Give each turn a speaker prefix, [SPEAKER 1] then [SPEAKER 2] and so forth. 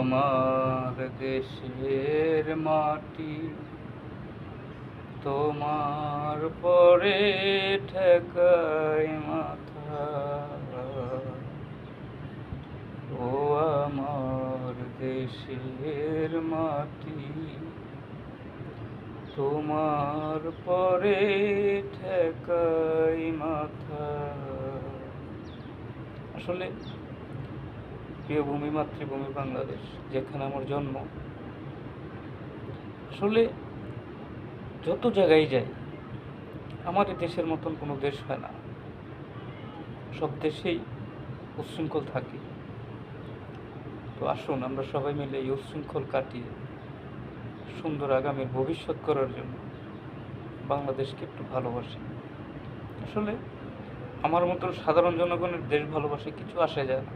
[SPEAKER 1] আমার দেশের মাটি তোমার পরে ঠেকাই মাথা। ও আমার দেশের মাটি তোমার পরে ঠেকাই মাথা। আসলে প্রিয় ভূমি, মাতৃভূমি বাংলাদেশ, যেখানে আমার জন্ম, আসলে যত জায়গায় যাই আমার এই দেশের মতন কোনো দেশ হয় না। সব দেশেই উচ্ছৃঙ্খল থাকে। তো আসুন আমরা সবাই মিলে এই উচ্ছৃঙ্খল কাটিয়ে সুন্দর আগামীর ভবিষ্যৎ করার জন্য বাংলাদেশকে একটু ভালোবাসি। আসলে আমার মতন সাধারণ জনগণের দেশ ভালোবাসে কিছু আসে যায় না।